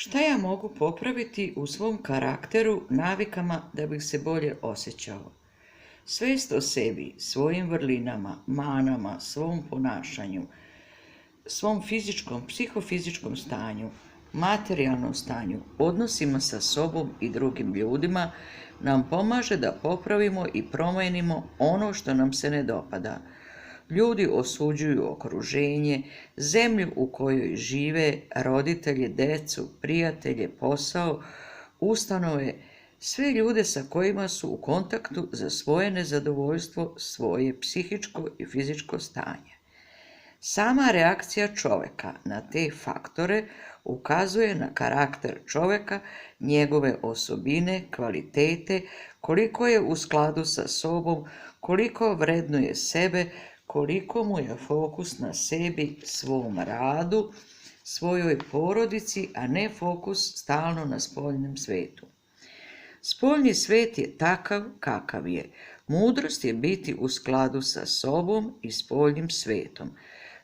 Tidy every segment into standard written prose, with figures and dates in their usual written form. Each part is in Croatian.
Šta ja mogu popraviti u svom karakteru, navikama da bih se bolje osjećao? Svijest o sebi, svojim vrlinama, manama, svom ponašanju, svom fizičkom, psihofizičkom stanju, materijalnom stanju, odnosima sa sobom i drugim ljudima nam pomaže da popravimo i promijenimo ono što nam se ne dopada. Ljudi osuđuju okruženje, zemlju u kojoj žive, roditelje, djecu, prijatelje, posao, ustanove, sve ljude sa kojima su u kontaktu za svoje nezadovoljstvo, svoje psihičko i fizičko stanje. Sama reakcija čovjeka na te faktore ukazuje na karakter čovjeka, njegove osobine, kvalitete, koliko je u skladu sa sobom, koliko vrednuje sebe, koliko mu je fokus na sebi, svom radu, svojoj porodici, a ne fokus stalno na spoljnom svetu. Spoljni svet je takav kakav je. Mudrost je biti u skladu sa sobom i spoljnim svetom.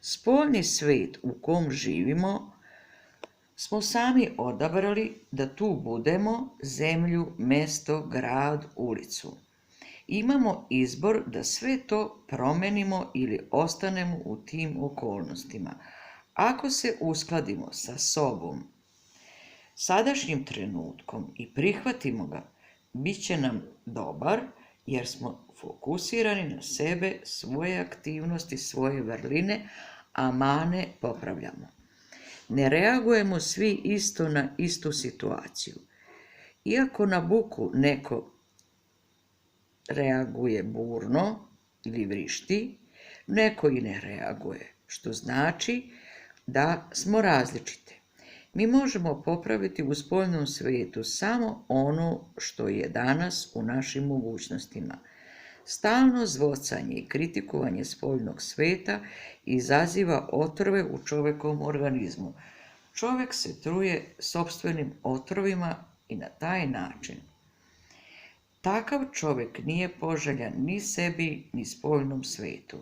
Spoljni svet u kom živimo smo sami odabrali da tu budemo, zemlju, mesto, grad, ulicu. Imamo izbor da sve to promenimo ili ostanemo u tim okolnostima. Ako se uskladimo sa sobom, sadašnjim trenutkom i prihvatimo ga, bit će nam dobar jer smo fokusirani na sebe, svoje aktivnosti, svoje vrline, a mane popravljamo. Ne reagujemo svi isto na istu situaciju. Iako na buku neko reaguje burno ili vrišti, neko i ne reaguje, što znači da smo različite. Mi možemo popraviti u spoljnom svijetu samo ono što je danas u našim mogućnostima. Stalno zvocanje i kritikovanje spoljnog svijeta izaziva otrove u čovjekovom organizmu. Čovjek se truje sopstvenim otrovima i na taj način. Takav čovjek nije poželjan ni sebi, ni spoljnom svijetu.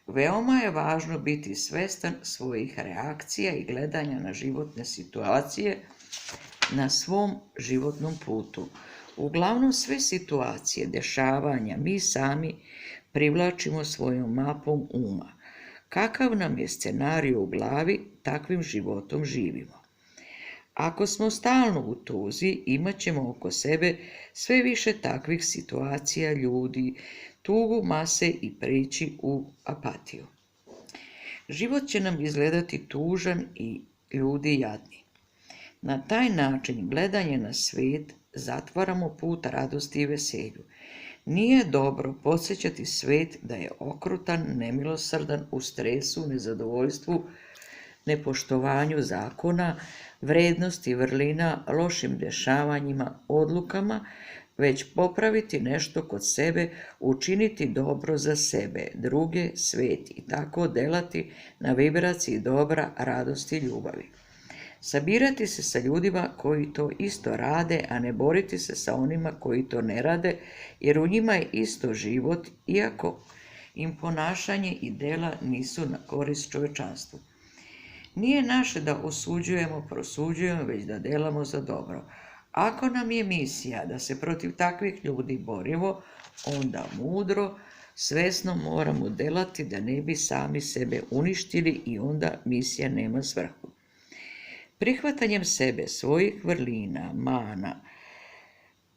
Veoma je važno biti svjestan svojih reakcija i gledanja na životne situacije na svom životnom putu. Uglavnom sve situacije, dešavanja, mi sami privlačimo svojom mapom uma. Kakav nam je scenarij u glavi, takvim životom živimo. Ako smo stalno u tuzi, imat ćemo oko sebe sve više takvih situacija, ljudi, tugu, mase i preći u apatiju. Život će nam izgledati tužan i ljudi jadni. Na taj način gledanje na svijet zatvaramo put radosti i veselju. Nije dobro podsjećati svijet da je okrutan, nemilosrdan, u stresu, nezadovoljstvu, nepoštovanju zakona, vrednosti, vrlina, lošim dešavanjima, odlukama, već popraviti nešto kod sebe, učiniti dobro za sebe, druge, svijet i tako delati na vibraciji dobra, radosti i ljubavi. Sabirati se sa ljudima koji to isto rade, a ne boriti se sa onima koji to ne rade, jer u njima je isto život, iako im ponašanje i dela nisu na korist čovječanstvu. Nije naše da osuđujemo, prosuđujemo, već da delamo za dobro. Ako nam je misija da se protiv takvih ljudi borimo, onda mudro, svjesno moramo delati da ne bi sami sebe uništili i onda misija nema svrhu. Prihvatanjem sebe, svojih vrlina, mana,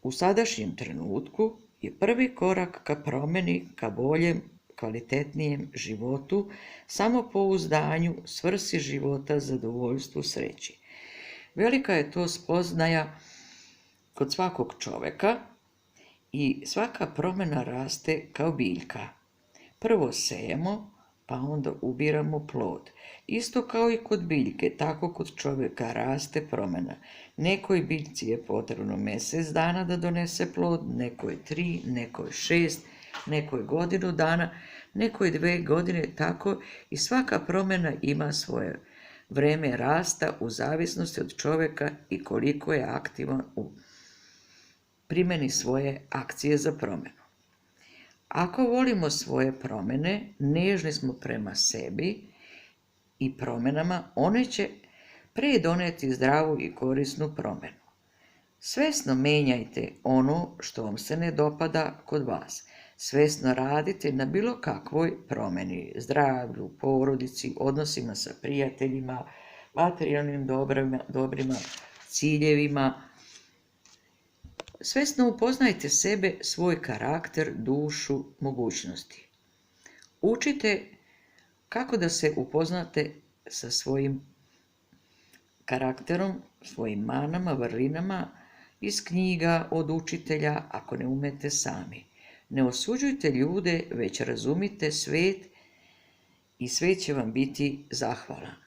u sadašnjem trenutku je prvi korak ka promjeni, ka boljem, kvalitetnijem životu, samopouzdanju, svrsi života, zadovoljstvu, sreći. Velika je to spoznaja kod svakog čovjeka i svaka promjena raste kao biljka. Prvo sejemo, pa onda ubiramo plod. Isto kao i kod biljke, tako kod čovjeka raste promjena. Nekoj biljci je potrebno mjesec dana da donese plod, nekoj 3, nekoj 6, nekoj godinu dana, nekoj 2 godine, tako i svaka promjena ima svoje vrijeme rasta u zavisnosti od čovjeka i koliko je aktivan u primjeni svoje akcije za promjenu. Ako volimo svoje promjene, nežni smo prema sebi i promjenama, one će pre doneti zdravu i korisnu promjenu. Svesno menjajte ono što vam se ne dopada kod vas. Svesno radite na bilo kakvoj promjeni, zdravlju, porodici, odnosima sa prijateljima, materijalnim dobrima, ciljevima. Svesno upoznajte sebe, svoj karakter, dušu, mogućnosti. Učite kako da se upoznate sa svojim karakterom, svojim manama, vrlinama, iz knjiga od učitelja, ako ne umete sami. Ne osuđujte ljude, već razumite svet i svet će vam biti zahvalan.